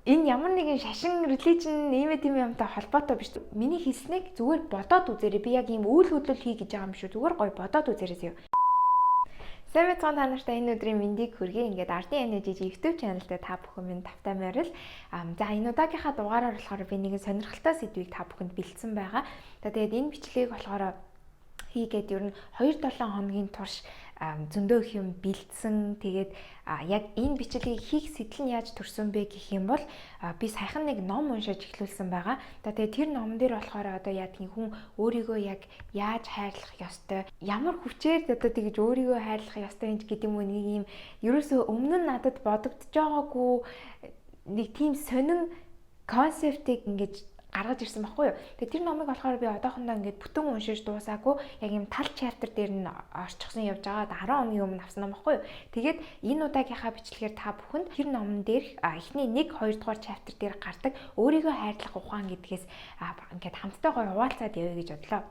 энэ ямар нэгэн шашин religion ийм юмтай холбоотой биш. Миний хэлснийг зүгээр бодоод үзээрэй. Би яг ийм үйл хөдлөл хий гэж байгаа юм шүү. Зүгээр гоё бодоод үзээрэй. Сайн мэцхан та нартай энэ өдрийн мэндийг хүргэе. Ингээд Ardын Energy YouTube channel дээр та бүхэн минь тавтай морил. За энэ удаагийнхаа дугаараар болохоор би нэгэн сонирхолтой сэдвийг та бүхэнд бэлдсэн байгаа. Тэгээд энэ бичлэгийг болохоор хийгээд ер нь 2-7 хоногийн турш зөндөө их юм бэлдсэн. Тэгээд яг энэ бичлэгийг хийх сэтэл нь яаж төрсөн бэ гэх юм бол би саяхан нэг ном уншиж эхлүүлсэн байгаа. Тэгээд тэр номон дээр болохоор одоо яадгийн хүн өөрийгөө яг яаж хайрлах ёстой, ямар хүчээр одоо тэгж өөрийгөө хайрлах ёстой юм гэдэг юм уу, нэг юм ерөөсөө өмнө нь надад бодогдож байгаагүй нэг тийм сонин концептыг ингэж гаргаж ирсэн байхгүй юу. Тэгээ тэр номыг болохоор би одоохондоо ингээд бүтэн уншиж дуусаагүй, яг юм тал chapter дээр нь орчихсон явж байгаа. 10 өдрийн өмнө авсан ном байхгүй юу. Тэгээд энэ удаагийнхаа бичлэгээр та бүхэнд тэр номон дээр эхний 1-2 дугаар chapter дээр гардаг өөрийгөө хайрлах ухаан гэдгээс ингээд хамтдаа гоё хуваалцаад явъя гэж бодлоо.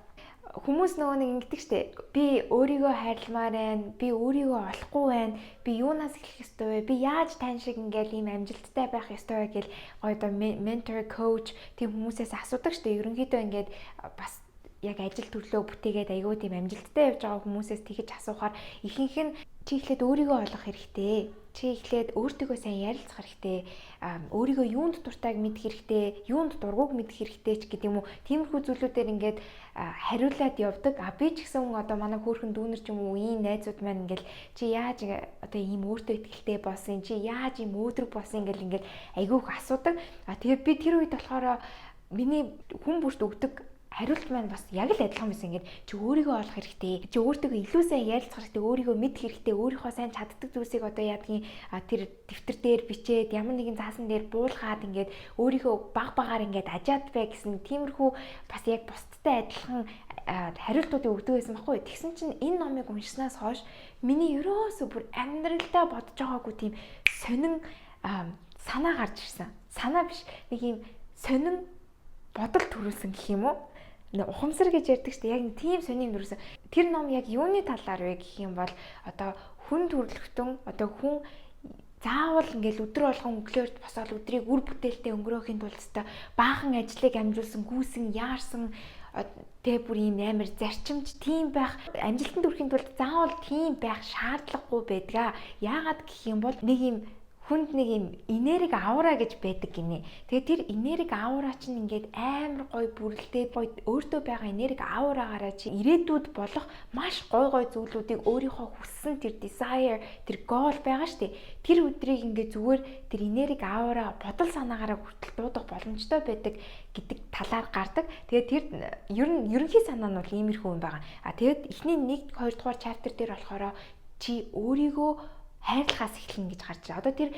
Хүмүүс нөгөө нэг ингэдэг штэ, би өөрийгөө хайрламаар байна, би өөрийгөө олохгүй байна, би юунаас эхлэх ёстой вэ, би яаж тань шиг ингээл ийм амжилттай байх ёстой вэ гэл гоё одоо ментор, коуч тийм хүмүүсээс асуудаг штэ. Ерөнхийдөө ингээд бас яг ажил төрлөө бүтээгээд аягүй тийм амжилттай явж байгаа хүмүүсээс тэгэж асуухаар ихэнх нь чи эхлээд өөрийгөө олох хэрэгтэй. Чи эхлээд өөртөө сайн ярилцах хэрэгтэй. Өөрийгөө юунд дуртайг мэдэх хэрэгтэй, юунд дургууг мэдэх хэрэгтэй ч гэдэг юм уу. Тиймэрхүү зүйлүүдээр ингээд хариулаад явдаг. Би ч гэсэн одоо манай хөөрхөн дүүнер ч юм уу ийм найзууд маань ингээд чи яаж одоо ийм өөртөө ихтэй болсон, чи яаж ийм өөдрөг болсон ингээд айгүйх асуудаг. Тэгээд би тэр үед болохоор миний хүн бүрт өгдөг хариулт маань бас яг л адилхан байсан. Ингээд чи өөрийгөө олох хэрэгтэй. Чи өөртөө илүү сайн ярилцах хэрэгтэй. Өөрийгөө мэдэх хэрэгтэй. Өөрийнхөө сайн чаддаг зүйлсийг одоо яадгийн тэр дэвтэр дээр бичээд ямар нэгэн заасан дээр буулгаад ингээд өөрийгөө багаар ингээд ажаад бай гэсэн тиймэрхүү бас яг бусдтай адилхан хариултуудыг өгдөг байсан байхгүй. Тэгсэн чинь энэ номыг уншснаас хойш миний ерөөсөө бүр амьдралдаа бодож байгаагүй тийм сонин санаа гарч ирсэн. Санаа биш, нэг юм сонин бодол төрүүлсэн гэх юм уу? Ухамсар гэж ярьдаг шүү дээ. Яг тийм сонин төрүүлсэн. Тэр ном яг юуны талаар вэ гэх юм бол одоо хүн төрөлхтөн одоо хүн заавал ингээл өдөр болгон өглөөрт босоод өдрийг үр бүтээлтэй өнгөрөөхийн тулд баахан ажлыг амжуулсан, гүйсэн, яарсан тэг бүр ийм амар зарчимч тийм байх, амжилтанд хүрэхийн тулд заавал тийм байх шаардлагагүй байдгаа. Яагаад гэх юм бол нэг юм хүнд нэг юм энерги аура гэж байдаг гинэ. Тэгээ тэр энерги аура чинь ингээд амар гоё бүрэлдээд гоё өөртөө байгаа энерги аураагаараа чи ирээдүйд болох маш гоё зүйлүүдийг өөрийнхөө хүссэн тэр desire, тэр goal байгаа штэ. Тэр өдрийг ингээд зүгээр тэр энерги аура бодол санаагаараа хүртэл дуудах боломжтой байдаг гэдэг талаар гардаг. Тэгээ тэр ерөнхий санаа нь бол иймэрхүү юм байгаа. Тэгээд эхний 1-2 дугаар chapter дээр болохоор чи өөрийгөө хайрлахаас эхлэн гэж гарч байгаа. Одоо тэр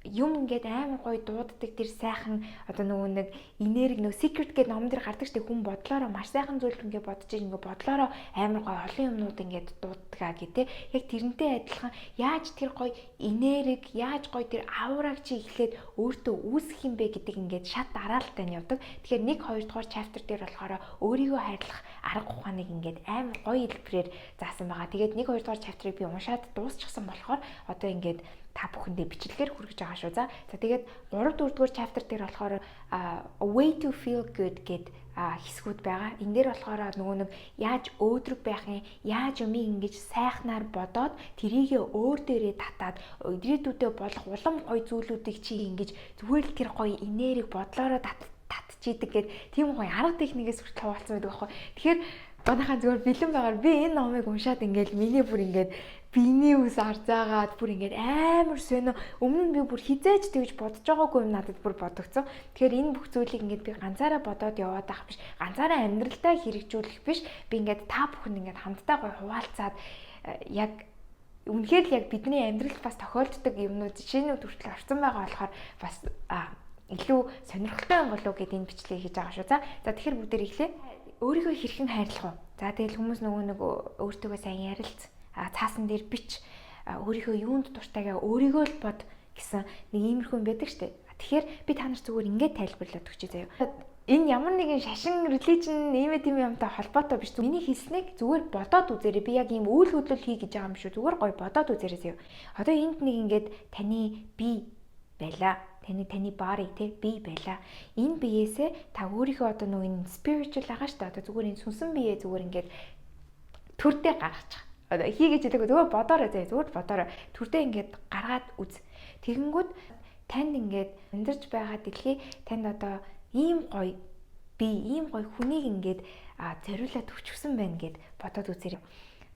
юм ингээд амар гоё дууддаг тэр сайхан одоо нөгөө нэг энерги нөгөө secret гэдэг номон дээр гардаг штеп хүн бодлороо маш сайхан зүйл ингээд бодож ингээд бодлороо амар гоё олон юмнууд ингээд дууддаг гэдэг. Яг тэрнтэй адилхан яаж тэр гоё энерги, яаж гоё тэр аураг чи эхлээд өөртөө үүсэх юм бэ гэдэг ингээд шат дараалалтай нь явдаг. Тэгэхээр 1-2 дугаар chapter дээр болохоор өөрийгөө хайрлах арга ухааныг ингээд амар гоё хэлбэрээр заасан байгаа. Тэгээд 1-2 дугаар chapter-ыг би уншаад дуусчихсан болохоор одоо ингээд та бүхэндээ бичлэгээр хүргэж байгаа шүү. За тэгээд 3-4 дугаар chapter дээр болохоор a way to feel good гэд хэсгүүд байгаа. Энэ дээр болохоор нөгөө нэг яаж өөдрөг байх юм, яаж юмыг ингэж сайхнаар бодоод тэрийгээ өөр дээрээ татаад ирээдүйдээ болох улам гоё зүйлүүдийг чи ингэж зүгээр л тэр гоё энерги бодлороо татчихийдэг гэд тийм гоё арга техникээс хүртэл хуваалцсан байдаг байхгүй. Тэгэхээр одоохоо зүгээр бэлэн байгаар би энэ номыг уншаад ингээл миний бүр ингээд биений үс арзаагаад бүр ингээд амар сонио. Өмнө нь би бүр хизээж тэгж бодож байгаагүй юм надад бүр бодогцсон. Тэгэхээр энэ бүх зүйлийг ингээд би ганцаараа бодоод яваад байх биш. Ганцаараа амьдралдаа хэрэгжүүлэх биш. Би ингээд та бүхэнд ингээд хамтдаа гоё хуваалцаад яг үнэхээр л яг бидний амьдралд бас тохиолддог юмнууд жишээнүүд хүртэл орсон байгаа болохоор бас илүү сонирхолтой болов гэдэг энэ бичлэгийг хийж байгаа шүү. За тэгэхээр бүгдээр эхлэе. Өөрийгөө хэрхэн хайрлах вэ? За тэгэл хүмүүс нөгөө нэг өөртөө сайн ярилц. Цаасан дээр бич. Өөрийнхөө юунд дуртайгаа өөрийгөө л бод гэсэн нэг иймэрхүү юм байдаг штэ. Тэгэхээр би та нарт зүгээр ингээд тайлбарлаад өгчээ заяа. Энэ ямар нэгэн шашин religion ийм юмтай холбоотой биш. Миний хэлснийг зүгээр бодоод үзээрэй. Би яг ийм үйл хөдлөл хий гэж байгаа юм шүү. Зүгээр гоё бодоод үзээрэй. Одоо энд нэг ингээд таны би байла. Таны body те бие байла. Энэ биеэсээ та өөрийнхөө одоо нөгөө энэ spiritual байгаа шүү дээ. Одоо зүгээр энэ сүнсэн бие зүгээр ингээд төрдөө гаргачих. Одоо хийгээч хэлээгүй зүгээр бодоорой зэ. Зүгээр бодоорой. Төрдөө ингээд гаргаад үз. Тэгэнгүүт танд ингээд амьдарч байгаа дэлхий танд одоо ийм гоё би ийм гоё хүнийг ингээд зориулаад өчгсөн байна гэд бодоод үзээрэй.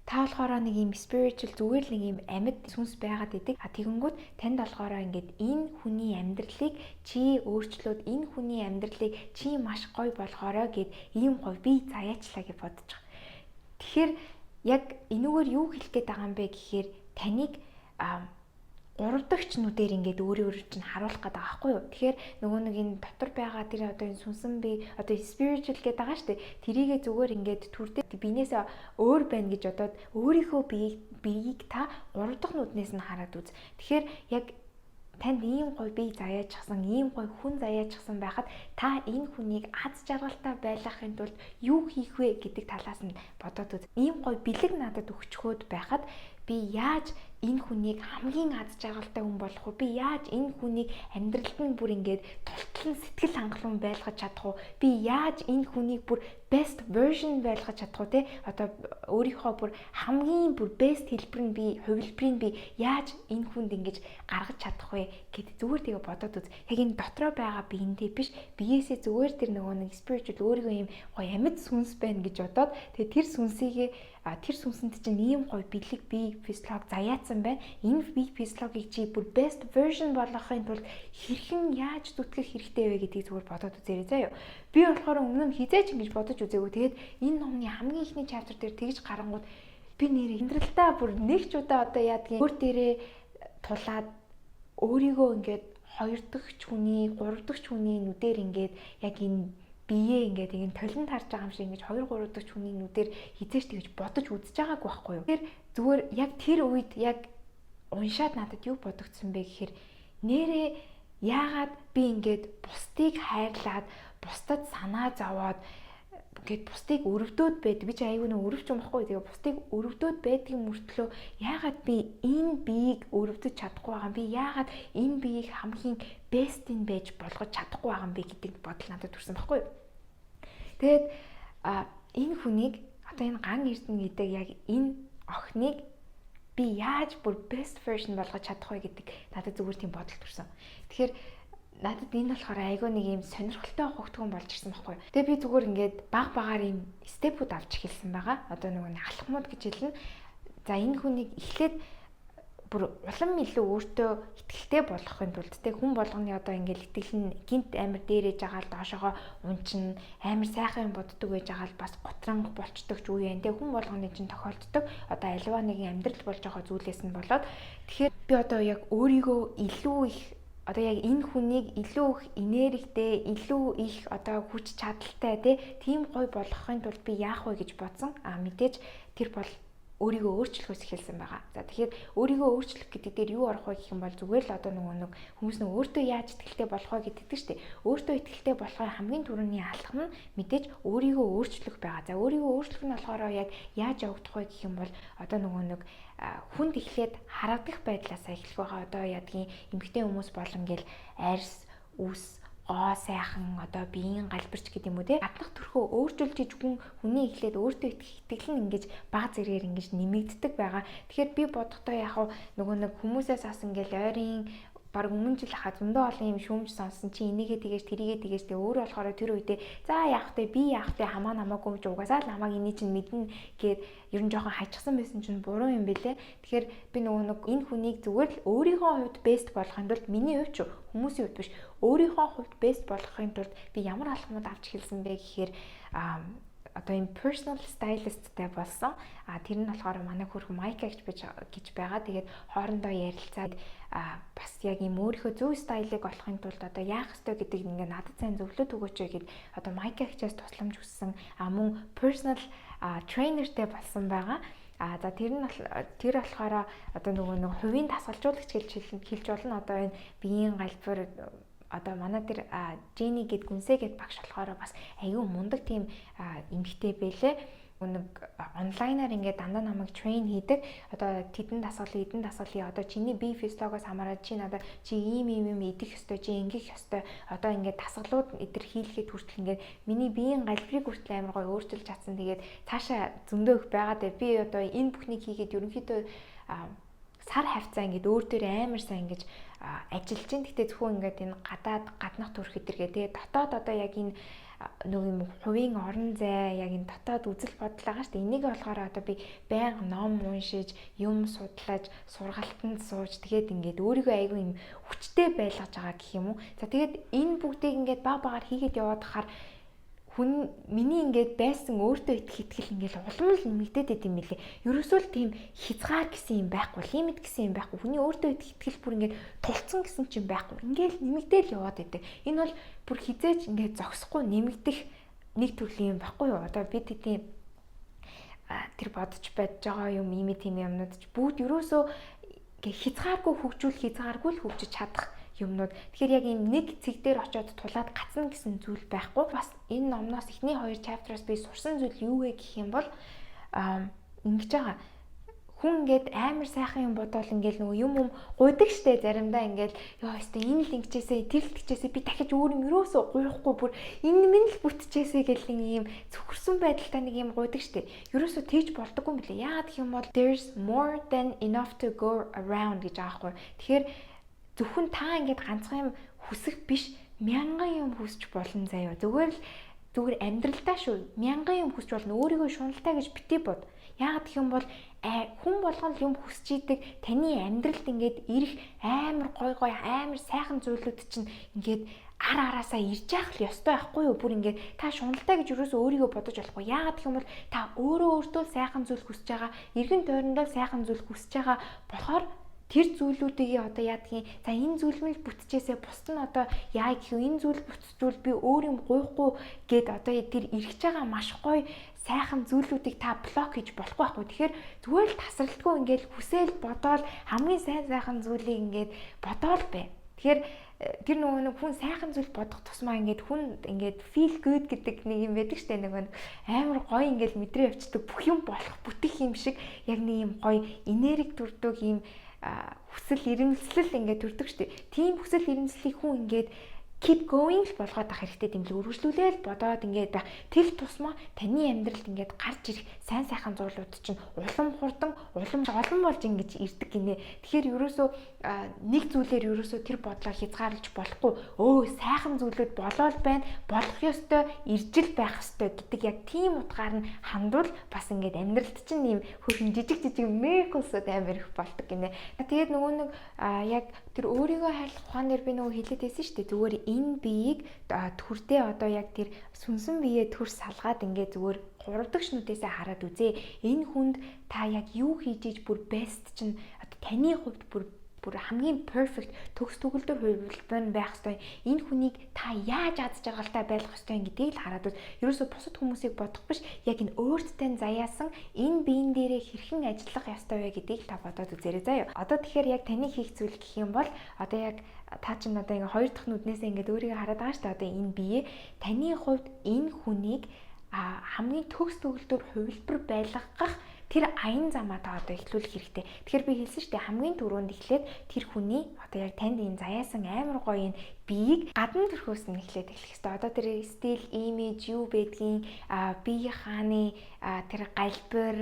Та болохоор нэг юм spiritual зүгээр л нэг юм амьд сүнс байгаад идэг. Тэгэнгүүт танд болохоор ингээд энэ хүний амьдралыг чи өөрчлөөд энэ хүний амьдралыг чи маш гоё болгоорой гэд ийм гоё би заяачлаа гэж бодож байгаа. Тэгэхээр яг энүүгээр юу хэлэх гээд байгаа юм бэ гэхээр таныг гуравдагч нүдээр ингээд өөрөөр чинь харуулах гэдэг байгаа байхгүй юу. Тэгэхээр нөгөө нэг энэ дотор байгаа тэр одоо энэ сүнсэн бие одоо spiritual гэдэг байгаа шүү дээ. Тэрийгээ зүгээр ингээд төрдөө биенээсээ өөр байна гэж бодоод өөрийнхөө биеийг та гурав дахь нүднээс нь хараад үз. Тэгэхээр яг танд ийм гоё бие заяачихсан, ийм гоё хүн заяачихсан байхад та энэ хүнийг аз жаргалтай байлгахын тулд юу хийх вэ гэдэг талаас нь бодоод үз. Ийм гоё бэлэг надад өгчхөөд байхад би яаж энэ хүнийг хамгийн аз жаргалтай хүн болох вэ? Би яаж энэ хүнийг амьдралд нь бүр ингээд тултлан сэтгэл хангалуун байлгаж чадах вэ? Би яаж энэ хүнийг бүр best version байлгаж чадах вэ? Одоо өөрийнхөө бүр хамгийн бүр best хэлбэр нь би, хувилбарыг би яаж энэ хүнд ингэж гаргаж чадах вэ гэд зүгээр тэгээ бодоод үз. Яг энэ дотроо байгаа биендээ биш, биеэсээ зүгээр тэр нөгөө нэг spiritual өөрийгөө юм гоё амьд сүнс байна гэж бодоод тэгээ тэр сүнсийгээ тэр сүнсэнд чинь ийм гоё бэлэг бие физиолог заяатсан байна. Энэ бие физиологийг чи бүр best version болгохын тулд хэрхэн яаж зүтгэх хэрэгтэй вэ гэдгийг зүгээр бодоод үзээрэй заяа. Би болохоор өмнө нь хизээч ингэж бодож үзээгүй. Тэгээд энэ номны хамгийн ихний chapter дээр тэгж гарангууд би нэр амьдралдаа бүр нэг ч удаа одоо яадгийн өөр дээрээ тулаад өөрийгөө ингээд 2 дахь хүний, 3 дахь хүний нүдээр ингээд яг энэ бие ингээд ингэ толинд харж байгаа юм шиг ингэж 2 3 дахь хүний нүдээр хизээч тэгж бодож үзэж байгаагүй байхгүй юу. Тэгэхээр зүгээр яг тэр үед яг уншаад надад юу бодогдсон бэ гэхээр нэрээ яагаад би ингээд бусдыг хайрлаад бусдад санаа зовоод ингээд бусдыг өрөвдөөд байдаг. Би ч аягүй нэг өрөвч юм баггүй. Тэгээ бусдыг өрөвдөөд байдгийн мөртлөө яагаад би энэ биеийг өрөвдөж чадахгүй байгаа юм. Би яагаад энэ биеийг хамгийн best in байж болгож чадахгүй байгаа юм бэ гэдэг бодол надад төрсэн баггүй. Тэгээд энэ хүнийг одоо энэ ган эрдэнэ гэдэг яг энэ охиныг би яаж бүр best version болгож чадах вэ гэдэг надад зүгээр тийм бодол төрсэн. Тэгэхээр надад энэ болохоор айгүй нэг юм сонирхолтой хөгтгөн болж ирсэн байхгүй. Тэгээ би зүгээр ингээд баг багаар юм степүүд авч эхэлсэн байгаа. Одоо нөгөө алхмууд гэж хэлнэ. За энэ хүнийг эхлээд бүр улам илүү өөртөө ихтэй болгохын тулд тэг хүн болгоны одоо ингээд итгэл нь гинт амар дээрэж байгаа л доошогоо унчин амар сайхан боддог байж байгаа л бас готранг болчдөг ч үе юм. Тэг хүн болгоны чинь тохиолддог. Одоо альва нэгэн амьдрал болж байгаа зүйлээс нь болоод тэгэхээр би одоо яг өөрийгөө илүү их одоо яг энэ хүнийг илүү их энергитэй, илүү их одоо хүч чадалтай тийм гоё болгохын тулд би яах вэ гэж бодсон. Мэдээж тэр бол өөрийгөө өөрчлөхөөс эхэлсэн байгаа. За тэгэхээр өөрийгөө өөрчлөх гэдэг дээр юу орох вэ гэх юм бол зүгээр л одоо нөгөө хүмүүс нэг өөртөө яаж итгэлтэй болох вэ гэдэг шүү дээ. Өөртөө итгэлтэй болохын хамгийн түрүүний алхам нь мэдээж өөрийгөө өөрчлөх байгаа. За өөрийгөө өөрчлөх нь болохоор яг яаж явагдах вэ гэх юм бол одоо нөгөө нэг хүнд эхлээд харагдах байдлаасаа эхлэх байгаа. Одоо ядгийн эмэгтэй хүмүүс болон гэл арьс, үс гоо сайхан одоо биеийн галбирч гэдэг юм уу те гаднах төрхөө өөрчилж иж хүний эхлээд өөртөө итгэл нь ингэж баг зэргээр ингэж нэмэгддэг байгаа. Тэгэхээр би бодохдоо яг нөгөө нэг хүмүүсээс асан гэл ойрын баг өмнө жил хаа зөндөө олон юм шүүмж сонсон чи энийгээ тэгэж тэрийгээ тэгэж тэгээ өөрөө болохоор тэр үедээ за яах вэ би яах вэ хамаа намаагүй ч угаасаа л намайг эний чинь мэднэ гэд ер нь жоохон хачсан байсан чинь буруу юм бэлээ. Тэгэхээр би нөгөө нэг энэ хүнийг зүгээр л өөрийнхөө хувьд бест болгохын тулд миний хувьд ч хүмүүсийн хувьд биш өөрийнхөө хувьд бест болгохын тулд би ямар алхмууд авч эхэлсэн бэ гэхээр одоо энэ personal stylistтэй болсон. Тэр нь болохоор манай хөрхөн Майка гэж байгаа. Тэгээд хоорондоо ярилцаад бас яг юм өөрийнхөө зөв стайлыг олохын тулд одоо яах ёстой гэдэг ингээ надад сайн зөвлөд өгөөч гэд одоо Майка хичээс тусламж хүссэн. Мөн personal trainerтэй болсон байгаа. За тэр болохоор одоо нөгөө нэг хувийн дасгалжуулагч гэж хэлж болно. Одоо энэ биеийн галбир одоо манай тэр Жени гэд Гүнсэ гэд багш болохоор бас аюу мундаг тийм эмэгтэй байлээ. нэг онлайнаар ингээд дандаа намайг train хийдэг. Одоо тэдэн дасгалын одоо чиний бие физиологоос хамаараад чи надад чи ийм идэх ёстой, чи ингэх ёстой. Одоо ингээд дасгалууд эдэр хийлгээд хүртэл ингээд миний биеийн галбирыг хүртэл амар гоё өөрчилж чадсан. Тэгээд цаашаа зөндөө их байгаад бай. Би одоо энэ бүхнийг хийгээд ерөнхийдөө сар хавцаа ингээд өөр дээр амар сайн ингэж ажиллаж чинь. Гэтэ зөвхөн ингээд энэ гаднах төрх эдэргээ тэгээ дотоод одоо яг энэ нэг юм хувийн орон зай яг энэ дотоод үзэл бодол байгаа шүү дээ. Энийг болохоор одоо би байнга ном уншиж, юм судлаж, сургалтанд сууж тэгээд ингээд өөрийгөө айгүй юм хүчтэй байлгаж байгаа гэх юм уу. За тэгээд энэ бүгдийг ингээд баг багаар хийгээд яваад хахаар хүн миний ингээд байсан өөртөө итгэл ингээд улам л нэмэгдээд байт юм билээ. Ерөөсөө л тийм хязгаар гэсэн юм байхгүй, лимит гэсэн юм байхгүй. Хүний өөртөө итгэл бүр ингээд тулцсан гэсэн чинь байхгүй. Ингээд нэмэгдээл яваад байдаг. Энэ бол бүр хизээч ингээд зогсохгүй нэмэгдэх нэг төрлийн юм байхгүй юу? Одоо бид хэдийн тэр бодож байж байгаа юм, ийм тийм юмнууд ч бүгд ерөөсөө хязгааргүй хөгжүүл л хөгжиж чадах юмнууд. Тэгэхээр яг ийм нэг цэг дээр очиод тулаад гацна гэсэн зүйл байхгүй. Бас энэ номноос эхний 2 chapter-аас би сурсан зүйл юу вэ гэх юм бол ингэж байгаа. Хүн ингээд амар сайхан юм бодвол ингээд нөгөө юм гуйдаг штэ заримдаа ингээд ёо өстө энэ л ингэчээсээ тэр л тэгчээсээ би дахиж өөр юм ерөөсөө гуйхгүй бүр энэ минь л бүтчээсээ гэл нэг юм зөвхөрсөн байдалтай нэг юм гуйдаг штэ. Ерөөсөө тэгж болдоггүй юм билээ. Яагаад гэх юм бол there's more than enough to go around гэж аахгүй. Тэгэхээр зөвхөн та ингээд ганцхан юм хүсэх биш, мянган юм хүсч болно заяа. Зүгээр амьдралдаа шүү. Мянган юм хүсч болно. Өөрийгөө шуналтай гэж бити бод. Яагаад гэх юм бол хүн болгон юм хүсч идэг таны амьдралд ингээд ирэх амар гой амар сайхан зүйлүүд чинь ингээд араасаа ирж явах л ёстой байхгүй юу? Бүр ингээд та шуналтай гэж юусоо өөрийгөө бодож болохгүй. Яагаад гэх юм бол та өөртөө сайхан зүйл хүсэж байгаа, эргэн тойрондоо сайхан зүйл хүсэж байгаа болохоор тэр зүйлүүдийг одоо яадгийн за энэ зүйл мэл бүтчээсээ бусд нь одоо яа гэх юм энэ зүйл бүтцжүүл би өөр юм гуйхгүй гэд одоо тэр ирж байгаа маш гоё сайхан зүйлүүдийг та блок хийж болохгүй байхгүй. Тэгэхээр зүгээр л тасралтгүй ингээд хүсэл бодоол хамгийн сайхан зүйлийг ингээд бодоол бай. Тэгэхээр тэр нөгөө нэг хүн сайхан зүйл бодох тусмаа ингээд хүн ингээд feel good гэдэг нэг юм байдаг штэ, нэг амар гоё ингээд мэдрээ явцдаг бүх юм болох бүтэх юм шиг яг нэг юм гоё энерги төрдөг юм хүсэл эрмэлзэл ингээд төрдөг штеп. Тийм хүсэл эрмэлзлийг хүн ингээд keep going л болгоод ах хэрэгтэй юм л үргэлжлүүлээл бодоод ингээд байх. Тэр тусмаа таны амьдралд ингээд гарч ирэх сайхан зүйлүүд чинь улам хурдан олон болж ингэж ирдэг гинэ. Тэгэхээр ерөөсөө нэг зүйлээр ерөөсөө тэр бодлоо хязгаарлаж болохгүй. Сайхан зүйлүүд болоод байна. Болох ёстой, иржил байх ёстой гэдэг яг тийм утгаар нь хандвал бас ингээд амьдралд чинь ийм хөрхөн жижиг мэркулсууд амар их болдог гинэ. Тэгээд нөгөө нэг яг тэр өөрийгөө хайрлах ухаан дээр би нөгөө хэлээд байсан шүү дээ. Зүгээр энэ биеийг төрдөө одоо яг тэр сүнсэн биеэ төр салгаад ингээд зүгээр гуравдагчнуудээсээ хараад үзээ. Энэ хүнд та яг юу хийж иж бүр best чинь одоо таны хувьд бүр хамгийн perfect төгс төгөлдөр хувилбар байх ёстой. Энэ хүнийг та яаж аз жаргалтай байлгах ёстой гэдгийг л хараад үз. Ерөөсө бусад хүмүүсийг бодох биш, яг энэ өөртөө заяасан энэ биен дээрээ хэрхэн ажиллах ёстой вэ гэдгийг та бодоод үзээрэй заяа. Одоо тэгэхээр яг таны хийх зүйл гэх юм бол одоо яг та чинь одоо ингээ хоёр дахь нүднээсээ ингээ өөрийгөө хараад байгаа шүү дээ. Одоо энэ бие таны хувьд энэ хүнийг хамгийн төгс төгөлдөр хувилбар байлгах тэр аян замаа та одоо эхлүүлэх хэрэгтэй. Тэгэхээр би хэлсэн шүү дээ, хамгийн түрүүнд эхлээд тэр хүний одоо яг танд энэ заяасан амар гоё энэ биеийг гадна төрхөөс нь эхлээд эхлэх хэрэгтэй. Одоо тэр стил, имиж юу байдгийг бие хааны тэр галбир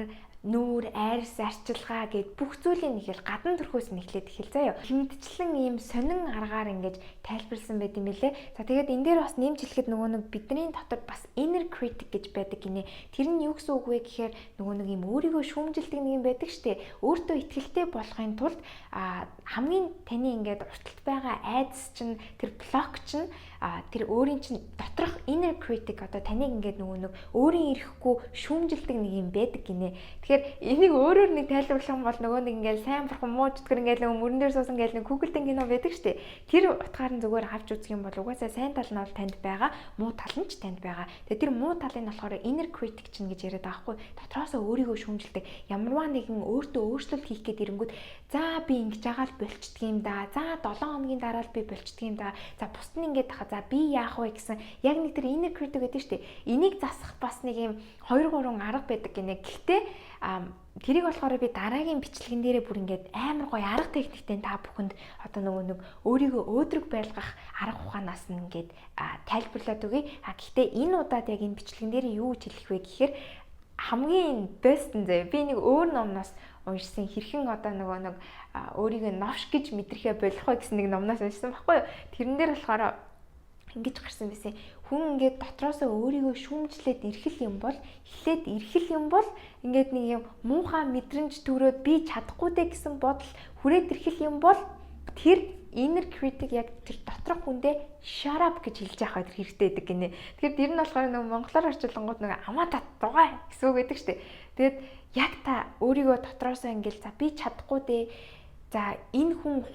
нүүр, айрс, арчилгаа гэд бүх зүйлийг нэгэл гадна төрхөөс нь эхлээд эхэл заяа. Хэмтчлэн ийм сонин аргаар ингэж тайлбарлсан байт юм билэ. За тэгээд энэ дээр бас нэмж хэлэхэд нөгөө нэг бидний дотор бас inner critic гэж байдаг гинэ. Тэр нь юу гэсэн үг вэ гэхээр нөгөө нэг ийм өөрийгөө шүүмжилдэг нэг юм байдаг штэ. Өөртөө итгэлтэй болохын тулд хамгийн таны ингээд урталт байгаа айдас чинь тэр блок чинь тэр өөрийн чинь доторх inner critic одоо таныг ингээд нөгөө нэг өөрийн ирэхгүй шүүмжилдэг нэг юм байдаг гинэ. Тэгэхээр Тэгэхээр энийг өөрөөр нэг тайлбарлах юм бол нөгөө нэг ингээл сайн бурхан муу чөтгөр ингээл нөгөө мөрөн дээр суусан ингээл нэг Google-тэй кино байдаг шүү дээ. Тэр утгаар нь зүгээр авч үзэх юм бол угаасаа сайн тал нь бол танд байгаа, муу тал нь ч танд байгаа. Тэгээ тэр муу талын болохоор inner critic чинь гэж яриад байгаа хгүй. Дотроосоо өөрийгөө шүүмжилдэг. Ямарваа нэгэн өөртөө өөрчлөлт хийх гээд ирэнгүүт за би ингэж байгаа л болчдөг юм да. За 7 хоногийн дараа л би болчдөг юм да. За бусд нь ингэж тахаа. За би яах вэ гэсэн яг нэг тэр inner critic гэдэг шүү дээ. Энийг засах бас нэг юм 2 3 арга байдаг гинэ. Гэхдээ тэрийг болохоор би дараагийн бичлэгэн дээрээ бүр ингээд амар гоё арга техниктэй та бүхэнд одоо нөгөө нэг өөрийгөө өөдрөг байлгах арга ухаанаас нь ингээд тайлбарлаад өгье. Гэхдээ энэ удаад яг энэ бичлэгэн дээр юу гэж хэлэх вэ гэхээр хамгийн best нь заяа. Би нэг өөр номноос уншсан хэрхэн одоо нөгөө нэг өөрийгөө новш гэж мэдрэхээ болох вэ гэсэн нэг номноос уншсан байхгүй юу. Тэрэн дээр болохоор ингэж гарсан байсан. Хүн ингээд дотроосоо өөрийгөө шүүмжлээд ирхэл юм бол эхлээд ирхэл юм бол ингээд нэг юм муухай мэдрэмж төрөөд би чадахгүй дээ гэсэн бодол хүрээд ирхэл юм бол тэр inner critic яг тэр доторх хүндээ shut up гэж хэлж яхад хэрэгтэй гэдэг гинэ. Тэгэхээр тэр нь болохоор нэг монголоор орчуулангууд нэг амаа тат дугаа гэсэн үг гэдэг штеп. Тэгээд яг та өөрийгөө дотроосоо ингээд за би чадахгүй дээ. За энэ хүн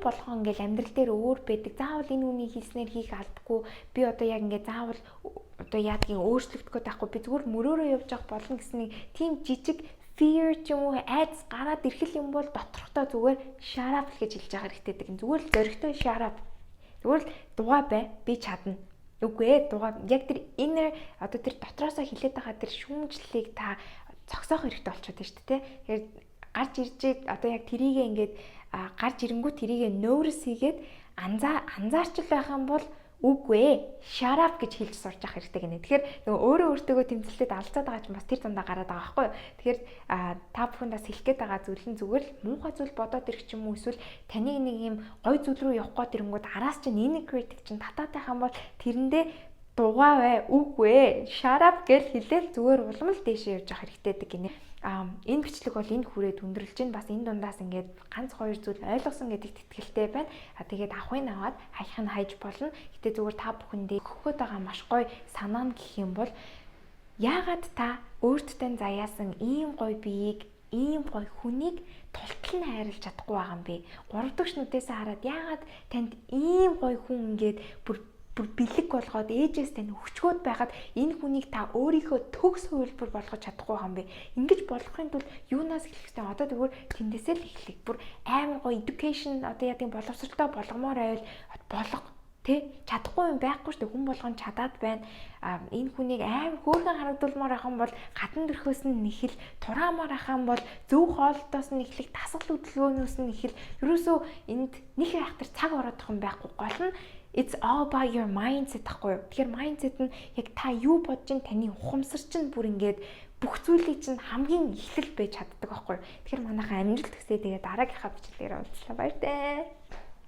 болгоо ингээл амьдрал дээр өөр байдаг. Заавал энэ хүний хийснээр хийх албагүй. Би одоо яг ингээд заавал одоо яадгийн өөрчлөгдөхөд байхгүй. Би зүгээр мөрөөрөө явж явах болно гэсэн нэг тийм жижиг fear ч юм уу айдас гараад ирэх юм бол доторхтой зүгээр shut up гэж хэлж байгаа хэрэгтэй гэдэг. Зүгээр л зөрөгтэй shut up. Зүгээр л дугаа бай. Би чадна. Үгүй ээ дугаа яг тэр inner одоо тэр дотроосоо хилээд байгаа тэр шүүмжлэлийг та зогсоох хэрэгтэй болчиход байна шүү дээ. Тэгэхээр гарч иржээд одоо яг тэрийгээ ингээд гарч ирэнгүү тэрийгээ notice хийгээд анзаарчл байх юм бол үгүй ээ shut up гэж хэлж сурч явах хэрэгтэй гинэ. Тэгэхээр нөгөө өөрөө өөртөө тэмцэлтэд алцаад байгаа ч бас тэр дундаа гараад байгаа байхгүй юу. Тэгэхээр та бүхэнд бас хэлэх гээд байгаа зүйл нь зүгээр л муухай зүйл бодоод ирэх ч юм уу эсвэл таныг нэг юм гой зүйл рүү явах гээд ирэнгүүд араас чинь inner critic чинь татаад байх юм бол тэрэндээ дугаа бай үгүй ээ shut up гэж хэлээл зүгээр улам л дээшээ явж явах хэрэгтэй гэдэг гинэ. Энэ бичлэг бол энэ хүрээд өндөрлж чинь бас энэ дундаас ингээд ганц хоёр зүйл ойлгосон гэдэгт итгэлтэй байна. Тэгээд авахыг аваад хайх нь хайж болно. Гэтэ зүгээр та бүхэндээ өгөхөд байгаа маш гоё санаа нь гэх юм бол яагаад та өөртөө заяасан ийм гоё биеийг ийм гоё хүнийг тултал нь хайрлаж чадахгүй байгаа юм бэ? 3 дахь шнүүдээс хараад яагаад танд ийм гоё хүн ингээд бүр бэлэг болгоод ээжээс тань өгчгөөд байхад энэ хүнийг та өөрийнхөө төгс хувилбар болгож чадахгүй байгаа юм бэ? Ингэж болгохын тулд юунаас эхлэхтэй одоо тэгвэл тэндээсээ л эхлэх. Бүр амар гоё education одоо яа гэм боловсролтой болгомоор байвал болго тэ чадахгүй юм байхгүй шүү дээ. Хүн болгон чадаад байна. Энэ хүнийг амар хөөрхөн харагдуулмаар ахын бол гадна дөрхөөс нь нэхэл тураамаар ахын бол зөв хоолтоос нь эхлэх дасгал хөдөлгөөнөөс нь эхэл ерөөсөө энд нэг айхтар цаг ороод байгаа юм байхгүй. Гол нь it's all about your mindset гэхгүй юу. Тэгэхээр mindset нь яг та юу бодож ин таны ухамсар чинь бүр ингээд бүх зүйлийг чинь хамгийн эхлэл байж чаддаг байхгүй юу. Тэгэхээр манайхаа амжилт төсөө тэгээ дараагийнхаа бичлэгээр уулзлаа баяр таа.